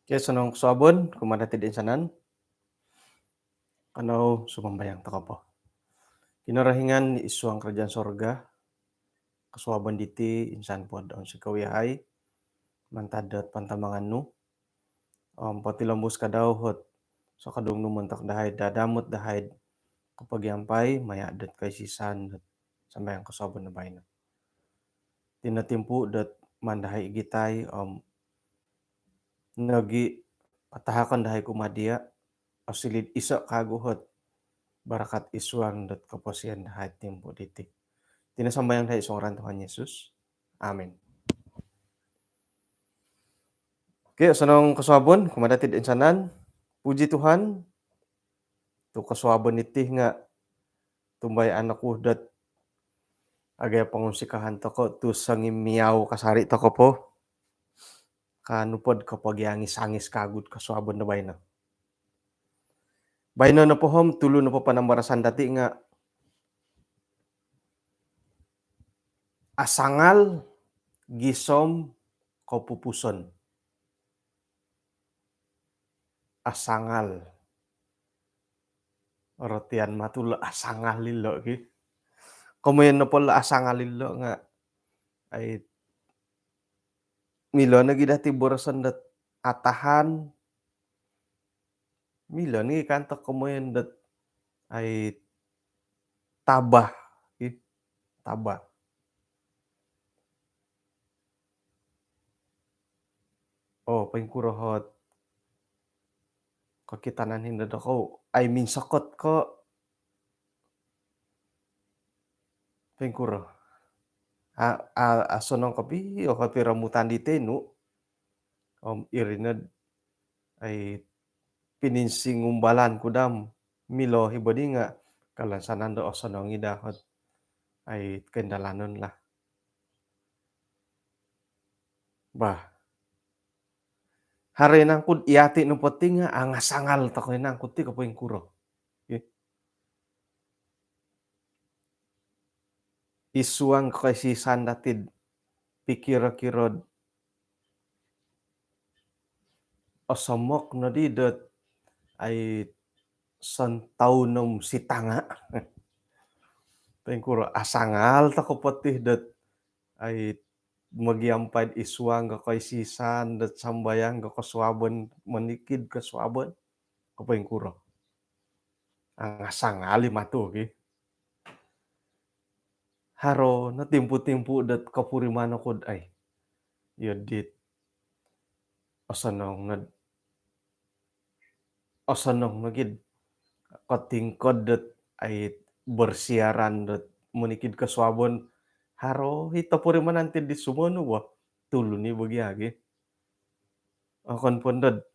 Oke, senong suabon kumada ti insanan. Kanau sumambayang takapo. Kinarahingan isuang kerajaan sorga. Kasuaban diti insan pod on sikawiyai. Mantadat pantamangan nu. Patilombus kadaw hot. So kadung nu mentak dahay dadamut dahay kapagyampay mayadat kay sisan sambayang kasuaban na bayna. Tinatimpu dat mandahay igitay nagi patahakan dahay kumadia asilid isa kaguhot barakat isuang dat kaposian dahay timpo diti. Tinasambayang dahay isong Tuhan Yesus. Amin. Oke, senong kasuabon kumadatid insanan. Puji Tuhan. Tu kasuabon iti nga tumbay anak dat agay pangusikahan toko tu sangim miyaw kasari toko po. Kanupod kapag angis-angis kagud kasuabon na bayna. Bayna na pohom tulo na po panambarasan dati nga asangal gisom kapupuson. Asangal. Rotian matula asangal lilo ki. Kumayan na po la asangal lilo nga ay milo na gidati borasan dat atahan. Milo ni kanta kumayan dat ay tabah. Tabah. Pangkurohot. Kakitanan hinda ko ay minsakot ko. Pangkuro. Asonong kapi o kapi ramutan di tenu. Irinad ay pininsing umbalan kudam. Milo hibadi nga kalansanan do osonong idahot ay kendalanon lah. Bah. Hari nangkud iati no poti nga angasangal takoy nangkud ti kapoy kuro. Isuang kaisisan datid pikira-kirod osomok na didot ay santaunom sitanga. Pengkuro asangal tako potih dat ay magyampad isuang kakaisisan dat sambayang kakaswabon manikid kaswabon kapengkuro. Ang asangal matu ki. Haro na timpu-timpu dat kapurimano kod ay yodit osanong nagid katingkod dat ay bersiaran dat manikid kaswabon haro hita purimanantid di sumano wa tulo ni bagyagi. Akon pundad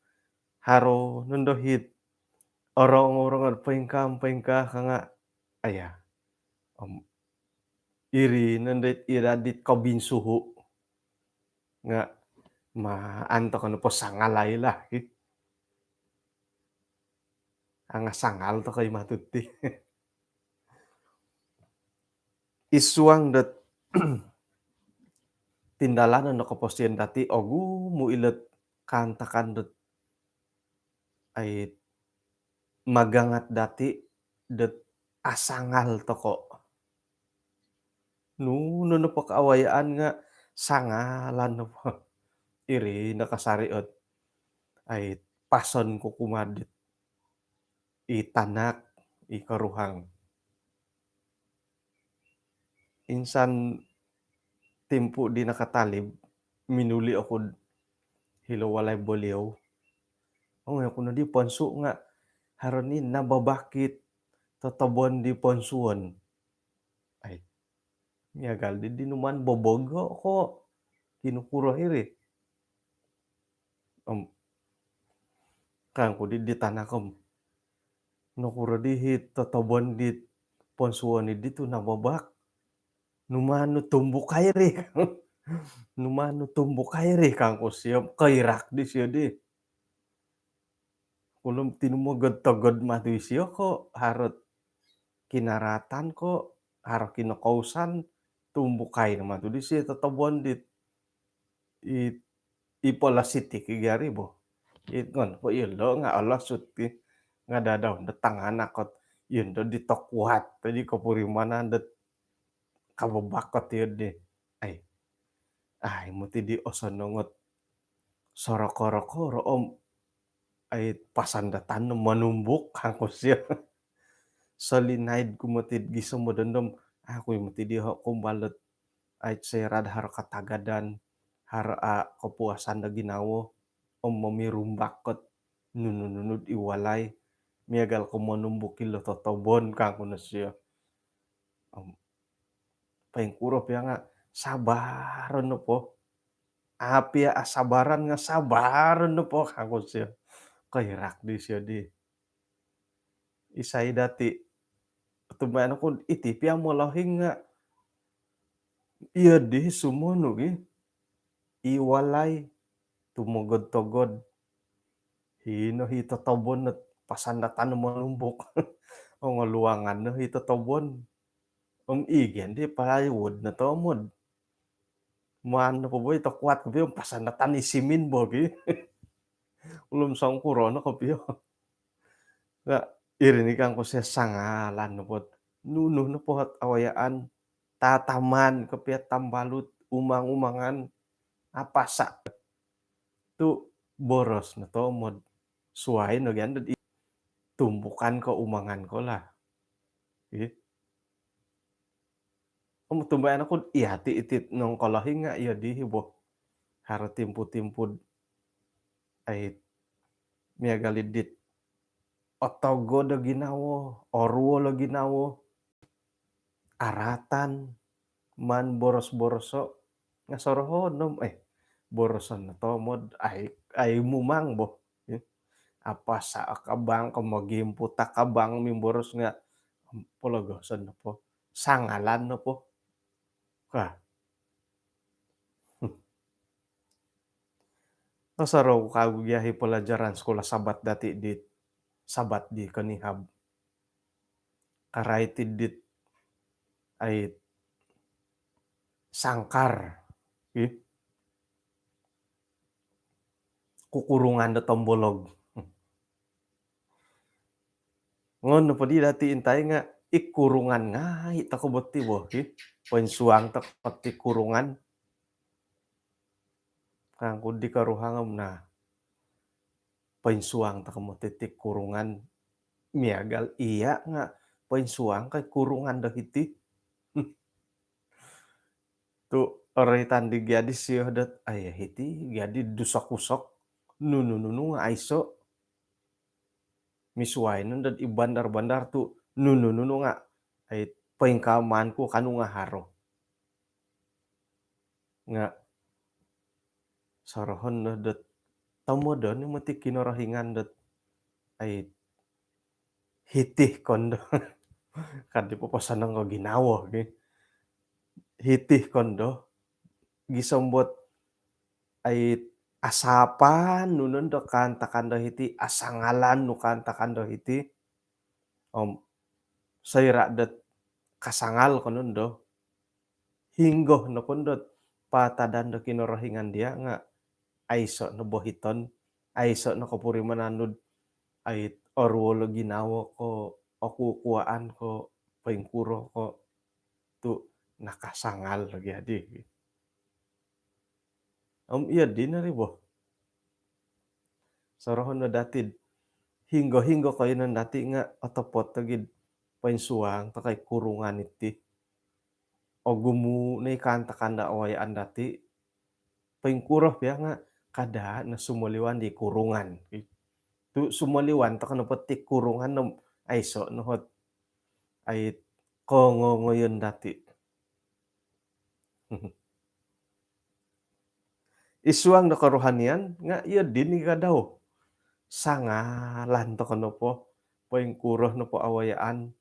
haro nundohit orong-orongan pengka kanga aya, iri nandit iradit kabin suhu nga maanto ka na po sangalay lah, anga sangal to kay matuti. Isuang dat tindalanan no kapostian dati ogu mo ilet kantakan dat ay magangat dati dat asangal toko. No napakaawayaan nga sangalan na po. Iri nakasariot ay pason ko kumadit itanak, ikaruhang. Insan tempo di nakatalib, minuli akod hilawalay boliaw. Ngayon kuno di ponso nga haron ni nababakit tatabon di ponsuon. Ay, miyagal di naman bobog ko kinukuro iri. Kangko di tanakom. Nukuro di hit tatabon di ponsuon ni dito nababak. Numano tumbok kairi. Numano tumbok kairi kangko siya kairak di siya di. Kulum tinumagad tagad mati siya ko harot kinaratan ko haro kinakausan tumbukay naman to di siya tatabon dit i ipalasit ti gari bo. Ngon po yun lo nga alasut ti nga dadaw datang anakot yun do di tokwat tadi kapurimanan dat kababakot yun di. Ay, ay mo ti di osonongot sorokoro-koro ay pasandatan no manumbuk hangko siya. Salinaid kumatid gisa modondom aku mati di ho kumbalot ay serad haro katagadan haro kapuasan da ginawo mamirumbakot nunununod iwalay miagal ko manumbuk ilo totobon kangko na siya. Paingkurop ya nga sabaron no po. Apia asabaran nga sabaron no po kangko siya. Kairak di siya di. Isay dati tumbayano ko iti piamolahing nga iya di sumunog iwalay tumugod-tugod hino hitotabon at pasandatan no manumbuk. O nga luwangan no hitotabon. Igen di plywood na tomod. Maano po boy tokwat ko pasandatan isimin bogi. Ulum sangkuro no kapiyo. Nga irinigan ko siya sangalan no pot. Nuno no po at awayaan tataman kapiat tambalut umang-umangan apasa tu boros na to mod suway no yan tumbukan ko umangan ko lah. Tumbayan ako ihati itit nung kalahi nga iya di hibo. Haro timpud-timpud ay miagalidit otogo da ginawo, orwo la ginawo, aratan man boros-boroso nga sorohonom boroson na to mod ay mumang bo. Apa sa akabang kamagimputa kabang mimboros nga pologoson na po. Sangalan na po. Nasaraw kagyahi pelajaran sekolah sabat dati di sabat di kanihab. Karay ti dit ay sangkar. Kukurungan da tombolog. Ngon no padi dati intay nga ikurungan nga ita ko botti bo. Poin suang ta pati kurungan. Kang di karuhangam na poin suang ta kamo titik kurungan miagal iya nga poin suang kay kurungan dahiti. Tu oray tandi gyadi siya dat ay hiti gyadi dusak-usak nunununu nga aiso. Misuway nun dat ibandar-bandar tu nunununu nga ay paingkaman ko kanu nga haro. Nga sorohon na dat Tamodo ni mati kinorohingan dot ay hitih kondo kan di papasan ngo ginawa ge, hitih kondo gisombot ay asapan nu nondo kanta kando hiti, asangalan nu kanta kando hiti, saira det kasangal konondo, hinggoh na pundot patadando kinorohingan dia nga aiso no bohiton, aiso no kapuri mananud ay orwolo ginawa ko, o kukuaan ko, paingkuro ko, tu nakasangal lagi adi. Iya di na rin boh, sorohon na datid, hinggo-hinggo kayo na dati nga otopot tagid painsuang takay kurungan iti. O gumu na kanta-kanda awayaan dati, paingkuroh ya nga kada na sumaliwan di kurungan. Tu sumaliwan ta kana petik kurungan no aiso no hot ay kongongoyon dati. Isuang na karohanian nga iya din ni kadaw. Sangalan to kano po, paingkuroh no po awayaan.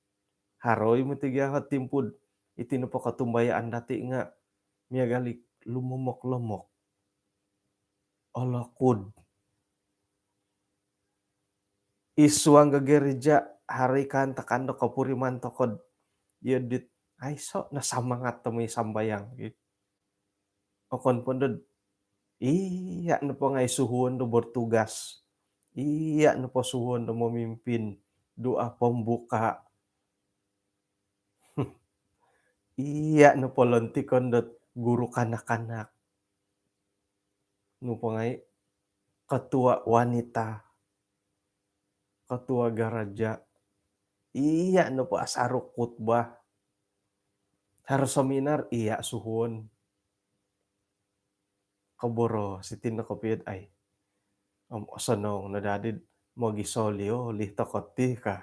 Haroy mo tigiya timpud, iti no po katumbayaan dati nga miagali lumomok-lomok, olokod. Isuang gagereja hari kanta kando kapuriman tokod yedit aiso nasamangat to may sambayang okon pondod iya no po nga isuhon do bertugas. Iya no po suhon do memimpin doa pembuka. Iya no po lontikon dot guru kanak-kanak. No po ngay ketua wanita, ketua garaja. Iya no po asaruk khutbah. Harus seminar iya suhun. Kaboro sitin na kopiad ay osanong nadadid mogi solio lihto kotti ka.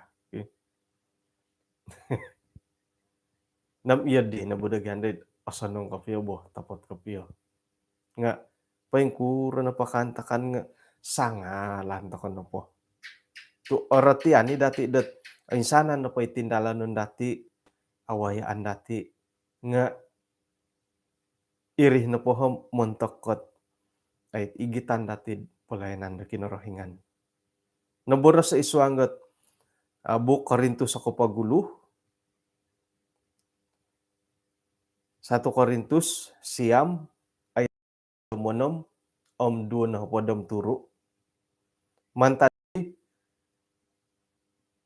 Nam iya di nabudagan did osanong kapiyo boh tapot kapiyo. Nga paingkuro na pakantakan nga sangalan to kono po. Tu oratian ni dati det insanan na po itindalan nun dati awayaan dati nga irih na pohon montokot ay igitan dati pelayanan da kinorohingan. Nabura sa isuanggot Buk Korintus ako paguluh, 1 Korintus siam ayat 6 dua na podom turu. Mantad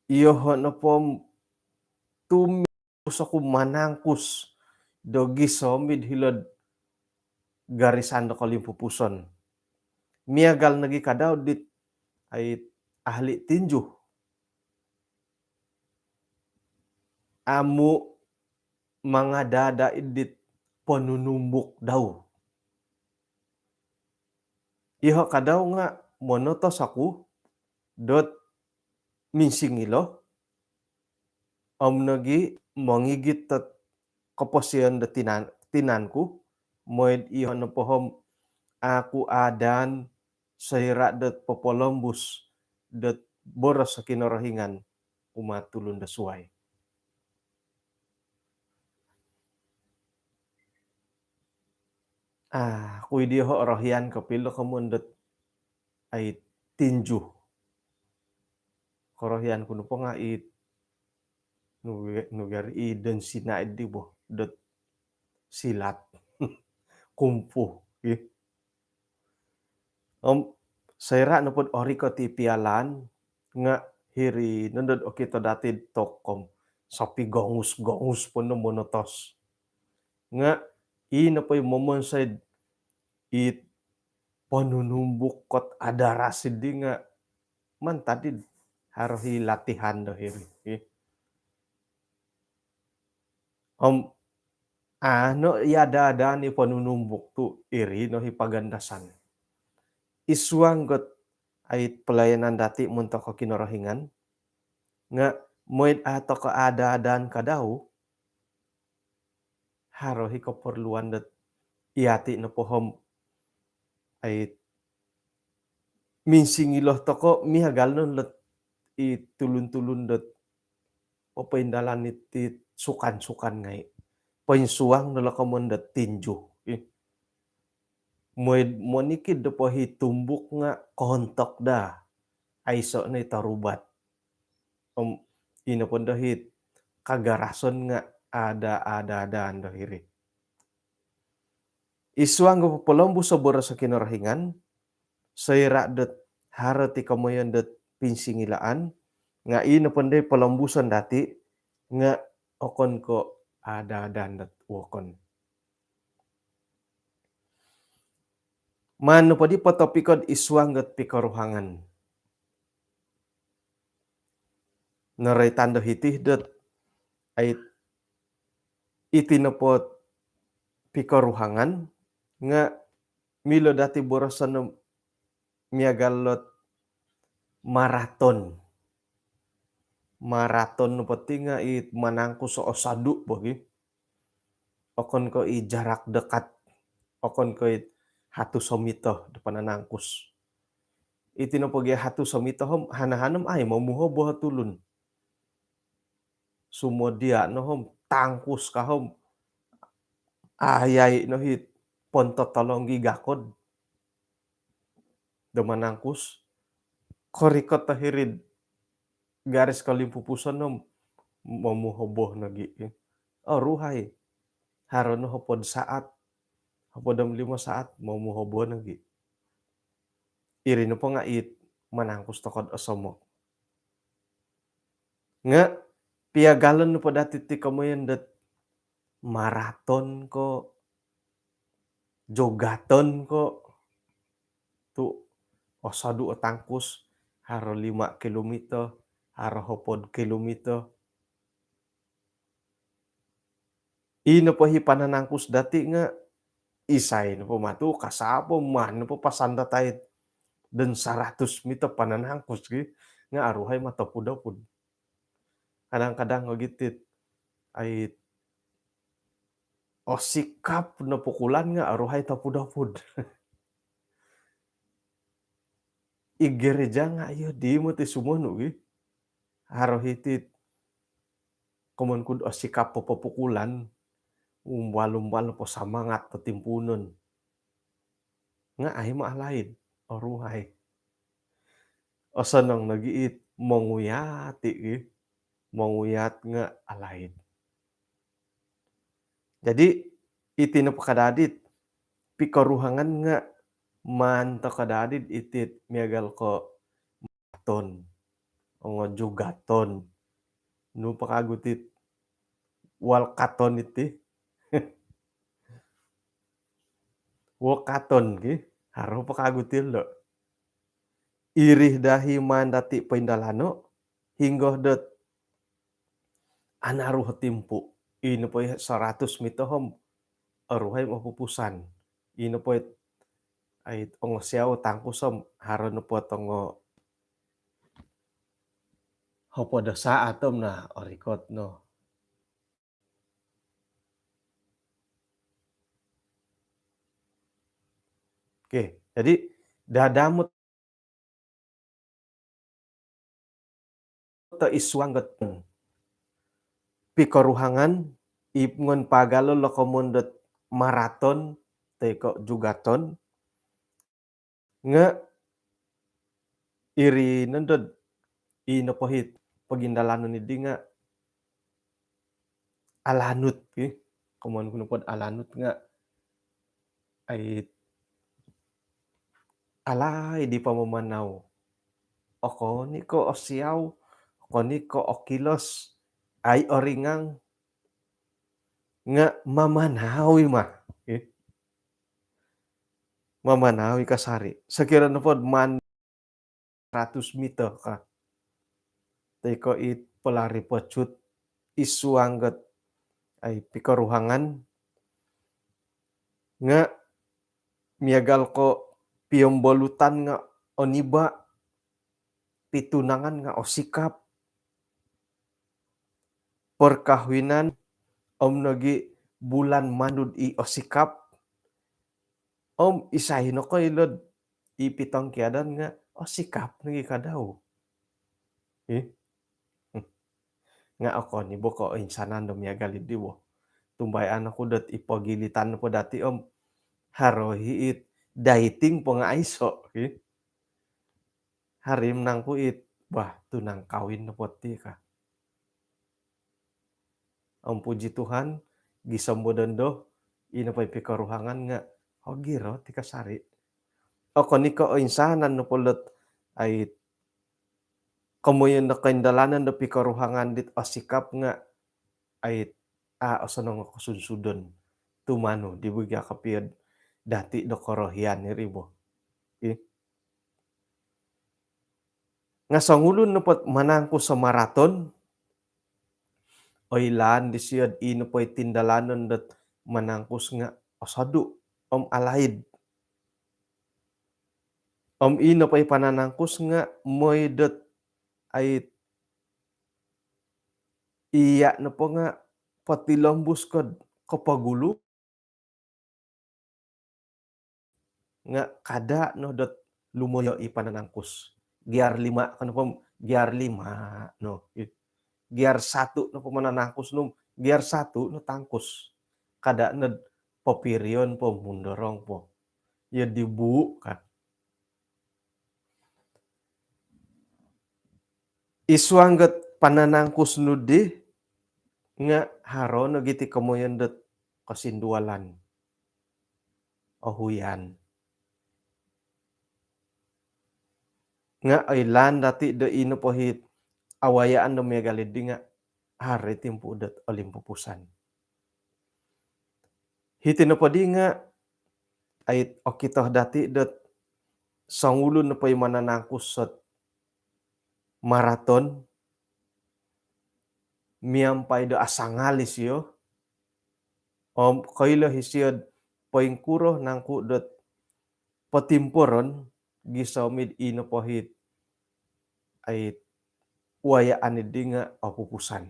iyo na po tumi sa kumanangkus dogi somid hilod garisan do kalimpupuson. Miagal nagi kadaw dit ay ahli tinju. Amu mga dada idit panunumbuk daw. Iho kadaw nga monotos aku dot minsingilo nagi mangigit tat kaposian da tinanku moed iho na pohom aku adan sayra dot popolombus dot boros sa kinorohingan umatulon da suway. Kui di ho rohian kapilo kamundot ay tinju. Korohian kuno po nga nugar den sinaid di bo dot silat kumpu. Sayra na pod ori ko ti pialan nga hiri nandod o kito dati tokom sapi gongus-gongus po no monotos. Nga na po yung momonsay it panunumbuk kot adarasid di nga mantadid harohi latihan do hiri. Ano yada ni panunumbuk tu iri no hipagandasan. Isuanggot ay pelayanan dati munto ko kinorohingan nga moed ato kaadaan kadaw harohi keperluan dat iati na pohom ay minsingiloh toko mihagalnon let tulun-tulun det papaindalan iti sukan-sukan ngai. Painsuang nalakamon det tinju. Monikid da pahitumbuk nga kontok da aiso na itarubat. Ina pon dahit kagarason nga ada-adaan dahiri. Isuang ga papalombo sa boras sa kinarahingan, sayra det hara ti kamoyan det pinsingilaan, nga ina panday palambusan dati, nga okon ko ada-adaan dat wakon. Mano pa di patopikod isuang gat pikaruhangan. Naray tanda hitih det ay itinapot pikaruhangan nga milo dati borosan no miagalot maraton. Maraton no pati nga manangku so osadu bagi. Okon ko jarak dekat. Okon ko hatu somito depan anangkus. Iti no pagi hatu somito hom hanahanam ay mamuho buha tulun. Sumodia no hom tangkus ka hom ayay no hit pontot tolong gigakod. Damanangkus. Korikot tahirid garis kalimpupusan no mamuhoboh nagi. Ruhay. Haron no hopod saat. Hopodam 5 saat mamuhoboh nagi. Iri no po nga manangkus tokod osomo. Nga piagalan no po dati ti kamoyan dat maraton ko, jogaton ko, tu osadu o tangkus, haro 5 kilometer, haro hopod kilometer. Ino po hipananangkus dati nga isay no po matu kasapo man no po pasanda tayo dan 100 meter pananangkus nga aruhay matapud-apud. Kadang-kadang ogitit ay sikap na pukulan nga aruhay tapud-apud. Igereja nga ayo di mo ti sumuno haro hitit kuman kud sikap papapukulan walum-walo po samangat patimpunon. Nga ay maalaid aruhay. Sanang nagiit manguyati manguyat nga alaid. Jadi iti napakadadit pikaruhangan nga manta kadadit itit miagal ko maraton o jugaton no pakagutit walkaton iti wakaton haro pakagutil do. Irih dahi mandati paindalano hinggoh det anaruh timpu. Ino po 100 meter hom aruhay mapupusan. Ino po ay ongo siyaw tangkusom haro no po tongo hopoda saatom na orikot no. Oke, jadi dadamut ta iswangget pikaruhangan ngon pagalo lokomondet maraton teko jugaton nga iri nandod ino pohit pagindalanon ni di nga alanut kumon kuno pod alanut nga ay alay di pa mamanaw. Oko niko osiyaw, oko niko okilos ay oringang nga mamanawi mah. Mamanawi kasari. Sekiranya pod man 100 meter ka. Teko pelari pocut isuangget ay pikaruhangan nga miagal ko piyombolutan nga oniba pitunangan nga osikap perkawinan nagi bulan manud osikap isahino ko ilod ipitong kiadan nga oh sikap lagi kadau, ih, hmm, nga ako ni boko insanan do miyagalid di bo. Tumbay anak ko dat ipagilitan po dati haro hiit dating po nga aiso, harim nang kuit, bah tunang kawin na po ti ka. Ang puji Tuhan, gisambodan do, ina pa'y pikaruhangan nga, "Oh giro ti kasari." O kani ko insanan no pulot ay kamoy na kaindalanan da pikaruhangan dit o sikap nga ay asa nga kasunsudon tumano di bagya kapiyad dati do korohian ni ribo. Eh, nga sangulon no pot manangko sa maraton, oy laan di siyad ino pa'y tindalanon dat manangkos nga asado alahid. Ino pa'y pananangkos nga moy dat ay iya na po nga patilambus kad kapagulo nga kada no dat lumoyo ipananangkos. Giar 5 kano pom giar 5 no, giar 1 no po mananangkos no, giar 1 no tangkos. Kada nad papirion po mundorong po. Ya dibu ka. Iswangget pananangkos no di nga haro no giti kamoyan dat kasindualan o huyan. Nga aylan dati da ino po hit awayaan da megalid di nga hari timpu dat olimpupusan. Hiti na po di nga ay o kitoh dati dat sangulo na pa'y mananangkos sa maraton miyampay da asangalis yo kayla hisiyad paingkuro nangku dat patimporon gisawmid ino po hit ay wayaan di nga pupusan.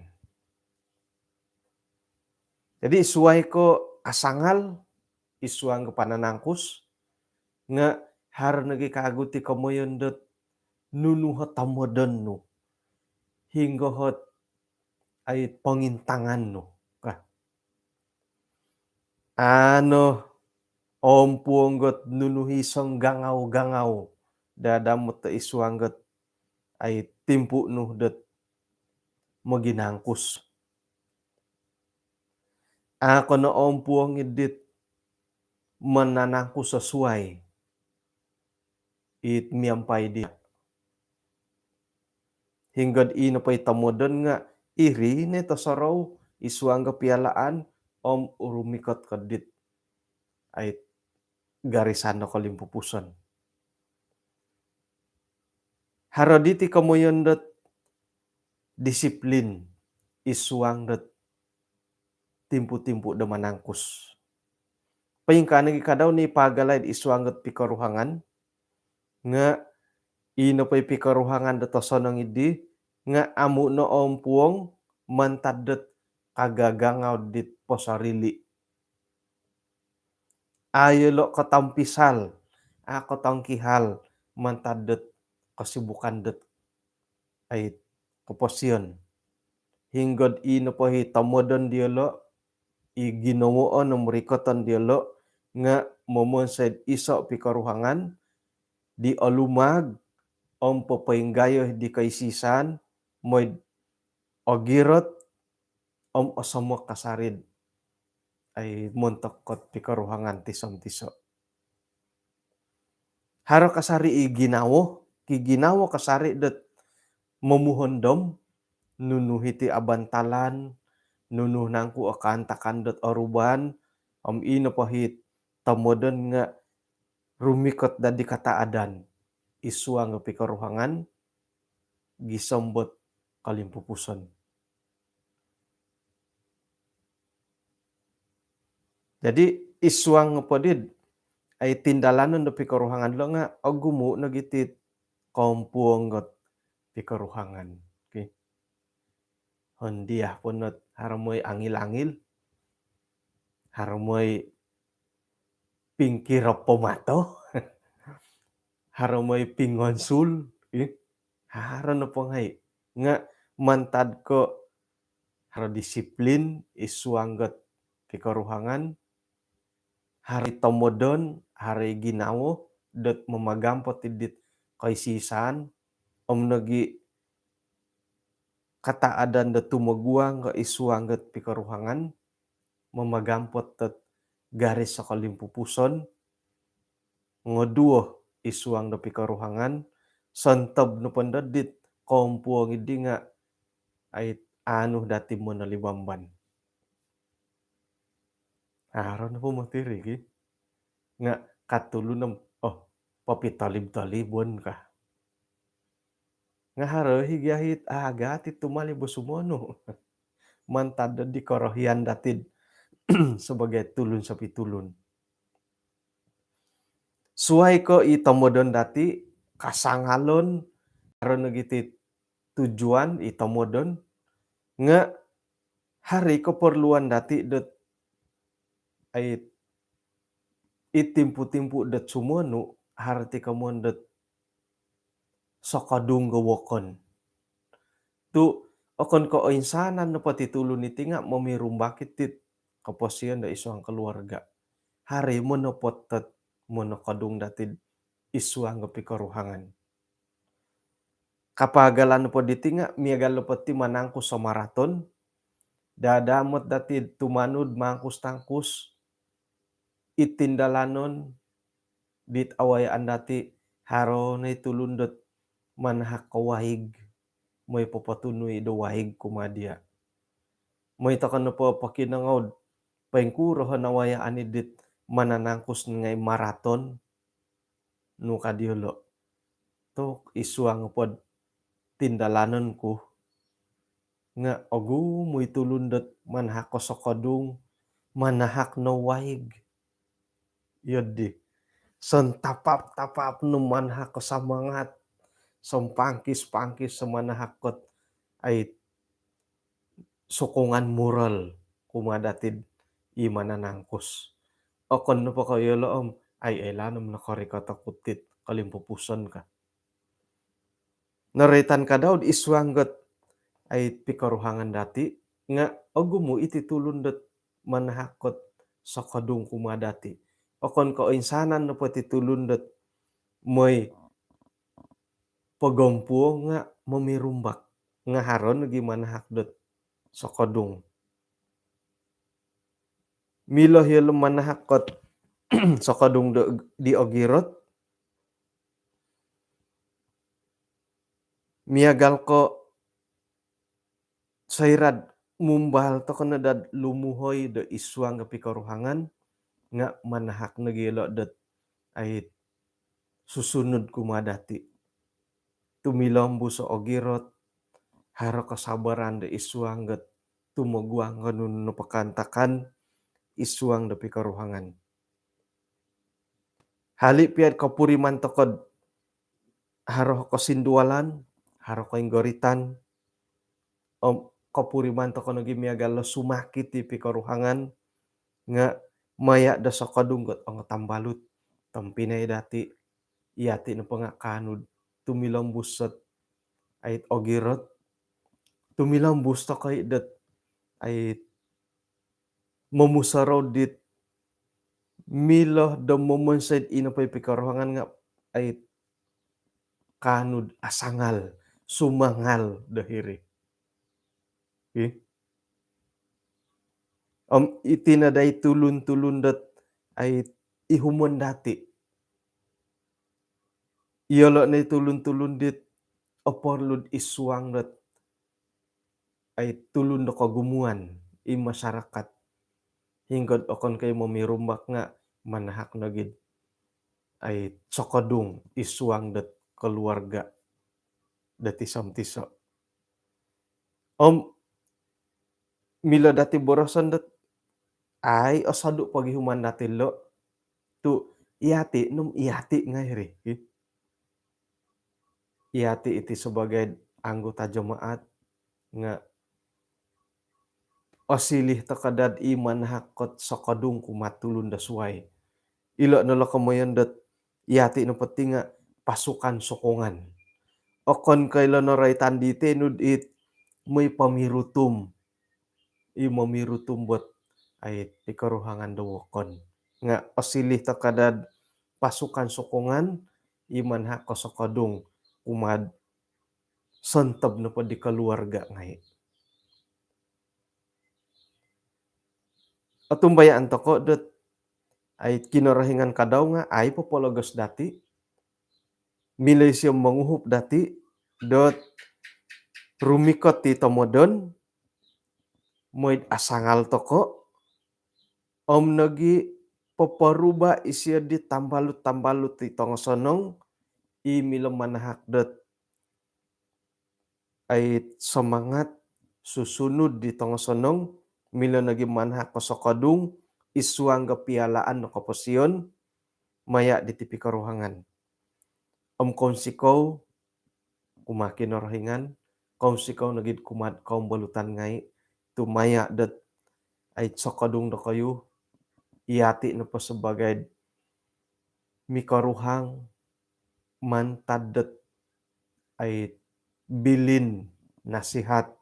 Jadi suway ko asangal iswang pananangkos nga har nagikago ti kamoyon dat nunuhat tamodan no hingga hot ay pangintangan no ka ano ompuonggot nunuhisong gangaw-gangaw dadamot ta iswanggot ay timpu no dat maginangkos. Ako na ompuong idit mananangkos sa suway it miyampay di. Hinggad ino pa'y tamodan nga iri nito saraw iswang pialaan urumikot kadit ay garisan na kalimpupuson. Haraditi kamoyon dat disiplin iswang dat timpu-timpu da manangkos. Paingka nagikadaw ni pagalaid iswang dat pikaruhangan nga ino pa'y pikaruhangan da tosonong idi nga amu no ompuong mantadet kagagangaw dit posarili. Ayolo katampisal, katangkihal mantadet kasibukan det ay kaposyon. Hinggad ino po hitamodon diolo iginoon no murikoton diolo nga momonsed iso pikaruhangan di alumag papainggayo di kaisisan moy ogirot asamok kasarid ay montok kot pikaruhangan tisom-tiso. Haro kasari kiginawo kasari dat mamuhondom nunuhiti abantalan nunuh nangku akantakan dat aruban ino pahit tamoden nga rumikot dadi kataadan iswa nga pikaruhangan gisambot kalimpupuson. Jadi iswang nga podid ay tindalanon da pikaruhangan lo nga agumo nagitit kompuong got pikaruhangan. Okay. Hondiah punot haramoy angil-angil, haramoy pingkirop pomato, haramay pingonsul, hara na panghay nga mantad ko hara disiplin isuangget pikaruhangan, hari tomodon, hari ginawah, det mamagampot tidit kaisisan, nagi kataadan da tumaguang nga isuangget pikaruhangan, mamagampot tet garis sakalimpupuson, ngaduah isuang da pikaruhangan, santeb no pandadit kompuang idi nga ay anu dati mo nalimamban. Aron po matiri nga katulunam oh papitalib-talibon ka. Nga haro higahit aga ti tumalibo sumono. Mantad di korohian datid sebagai tulun sa pitulun. Suway ko itomodon dati kasangalon aron nagiti tujuan itomodon nga hari keperluan dati det ay itimpu-timpu det sumono harti kamuan det sakadung gawokon. Tu okon ko insanan na patitulun iti nga mamirumbakit tit kaposian da isu ang keluarga. Hari mo na potet mo na kadung datid isu ang pikaruhangan. Kapagalan po diti nga miagal pati manangkus sa maraton, dadamot datid tumanud mangkus tangkus itindalanon dit awayaan dati haro na itulundot manahak kawahig mo'y papatunoy do wahig kumadya. Mo'y takan na po pakinangawd paingkuro hanawayaan idit mananangkus ngay maraton no kadiyolo. To isuang pod tindalanon ko nga agu mo'y tulundot manahak ko sa kadung manahak no wahig. Yodi. Son tapap-tapap no manahak ko sa mangat som pangkis-pangkis sa manahakot ay sukungan moral kumadatid i mananangkus. Okon no pa kayo loom ay elanam na karikatakutit kalimpupuson ka. Naritan ka daw iswanggot ay pikaruhangan dati nga agumo iti tulundot manahakot sa kadung kumadati. Okon ka insanan no pati tulundot mo'y pagampo nga mamirumbak nga haron nagi manahakdot sa kadung. Milo hilo manahakot sa kadung di ogirot. Miagal ko sairad mumbal to kanadad lumuhoy da iswang pikaruhangan nga manahak nagilo dat ay susunod kumadati. Tumilombo sa ogirot, haro kasabaran da iswang gat tumaguang kanun no pakantakan iswang da pikaruhangan. Hali piad kapuriman tokod haro kasindualan, haro kainggoritan, kapuriman tokod nagi miagal sumakit ti pikaruhangan nga maya da sa kadunggot ang tambalut tampinay dati iyati no pangakanud tumilambus sat ay ogirot tumilambus ta kay dat ay mamusaraw dit milo da momonsed ino pay pikaruhangan nga ay kanud asangal sumangal dahiri. Itinaday tulun-tulun dat ay ihumon dati. Iyolo na tulun-tulun dit oporlud iswang dat ay tulun do kagumuan i masyarakat. Hinggod okon kay mamirumbak nga manahak na gid ay sakadung iswang dat keluarga dati samtiso. Mila dati borosan dat ay asado pagihuman dati lo tu iyati num iyati ngairi. Iyati iti sebagai anggota jemaat nga asilih takadad iman hakot sakadung kumatulun da suway. Ilo nala kamayan dat iyati no pati nga pasukan sokongan. Okon kailan oray tandite nud it may pamirutum, mamirutum buat ay pikaruhangan dawokon. Nga pasilih ta kadad pasukan sokongan, iman ha kasakadung umad senteb na pa di keluarga ngai. Atumbayaan toko det ay kinarahingan kadaw nga ay popologas dati, milay siya manguhup dati, dot rumikot ti tomodon, mo'y asangal toko, nagi paparuba isya di tambalut-tambalut ti tongosonong, imilam manahak dot ay semangat susunod di tongosonong, mila nagi manahak kasakadung, isuang pialaan no kaposiyon, maya di tipi karuhangan. Konsikaw kumakin orahingan, konsikaw nagid kumad kaum balutan ngai, tumaya dat ay sakadung da kayo, iyati na pa sebagai mikaruhang mantadet ay bilin nasihat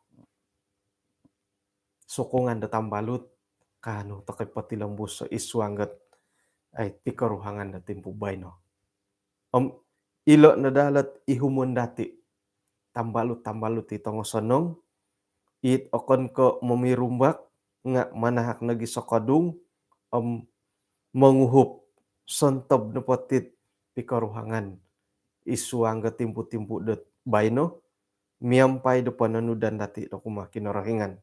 sokongan da tambalut kano takay patilambus sa iswanggat ay pikaruhangan da timpubay no. Ilo na dalat ihumun dati tambalut-tambalut ti tongosonong, it okon ko mamirumbak nga manahak nagi sakadung manguhup sentob na patit pikaruhangan isuangga timpu-timpu det bayno miampai do pananudan dati do kumakin orahingan.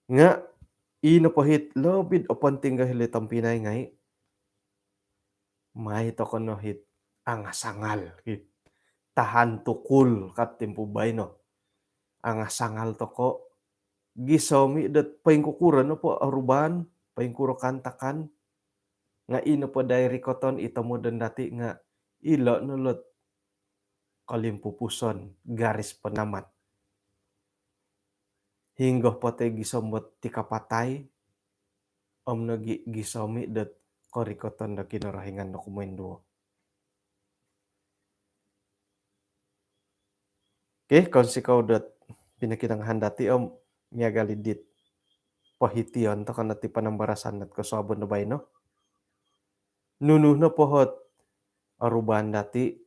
Nga inapahit labid opan tinggal hilitam pinay ngai, may to kono hit angasangal hit tahan tukul kat timpubay no. Angasangal toko gisawmi dat paingkukuran no po aruban paingkuro kantakan nga ino po diary koton itamo dan dati nga ilo nulot kalimpupuson garis penamat. Hingga pate gisambot ti kapatay nagi gisawmi dat korikoton da kinarahingan no kumendo. Okay, konsikaw dat pinakinanghan dati miagalidit pahitian to kana ti panambarasan at kasabon na bay no. Nunuh na pohot aruban dati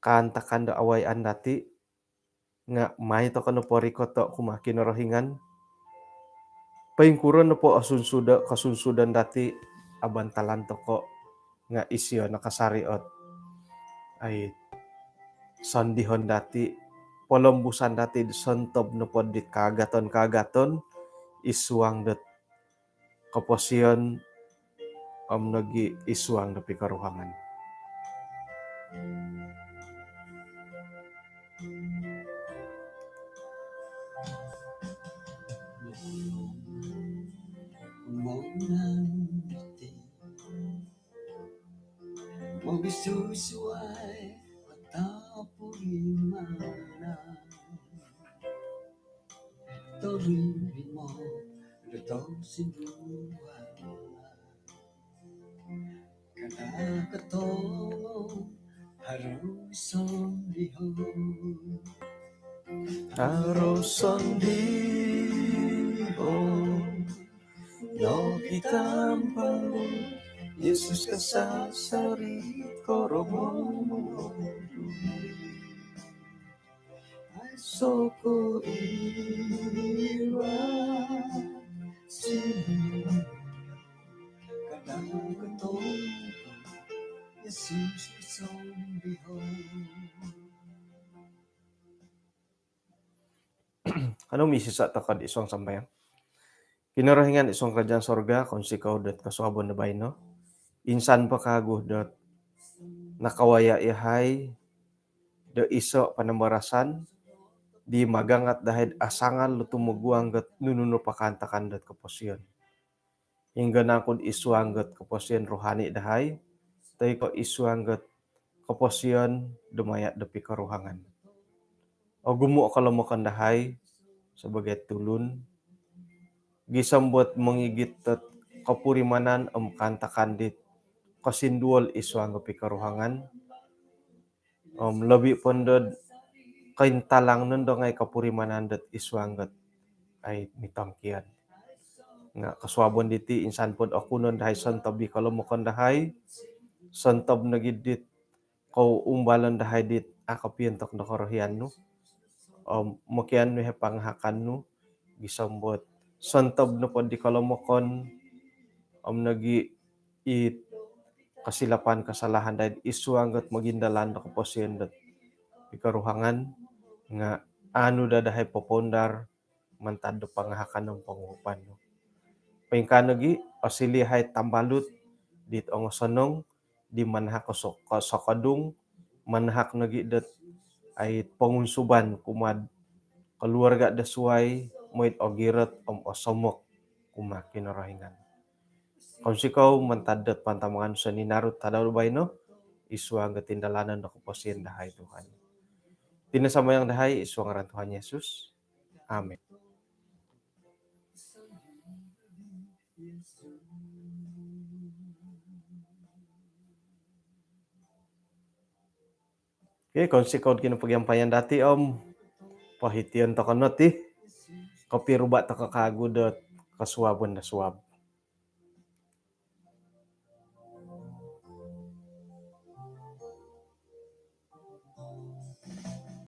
kantakan da awayan dati nga may to kano poriko to kumakin orahingan paingkuran na po kasunsudan dati abantalan toko nga isyo nakasariot ay sandihon dati polombusan dati sentob no po dit kagaton isuang dat kaposiyon nagi isuang da pikaruhangan. Magsusuay matapos Tawibin mo lutaw sinuwan Kanakatong haruson lihon Haruson lihon No kitambang Yesus kasasarit koromo Soko ira sinu kadang ketong Yesus isong bihon. Ano misisa takad isong sambayan? Kinarahingan isong kerajaan sorga konsikaw dat kasabon na bay no. Insan pa kaguh dat nakawaya ihay da iso panambarasan di magangat dahil asangan lutumuguang gat nununo pakantakan dat kaposiyon. Hingga nakod isuang gat kaposiyon rohani dahay, tayo ko isuang gat kaposiyon dumayat da pikaruhangan. O gumu kalamukan dahay sebagai tulun, gisambot mangigit at kapurimanan kantakan dit kasindual isu anggo pikaruhangan lebih pondod kaintalang nun dong ay kapurimanandet isu anggot ay mitangkian nga kaswabon diti insan pod akunon dahay santabi kalau mo dahay santab na gidit kau umbalan dahay dit akapientok na korohian no makian no he panghakan no gisambot santab no pod di kalomokon nagi it kasilapan kasalahan dahil isu anggot magindalan na kaposyendet ikaruhangan nga anu dadahay popondar mantad do panghakan ng pangupan no pengkanagi pasilihay tambalut dit ongosonong di manhak kasokadung manhak nagi dat ay pangunsuban kumad keluarga dasuai moit ogiret osomok kumakin orahingan kau mantadat pantamangan sa ninarut tadaw bay no isu ang tindalanan na kuposyen dahay Tuhan tinasamayang dahay isu ang ngaran Tuhan Yesus amen. Okay, kung sikod kinapagyampayan dati pahitian to kanot kapiruba to kakagudot kasuwabon na suwab.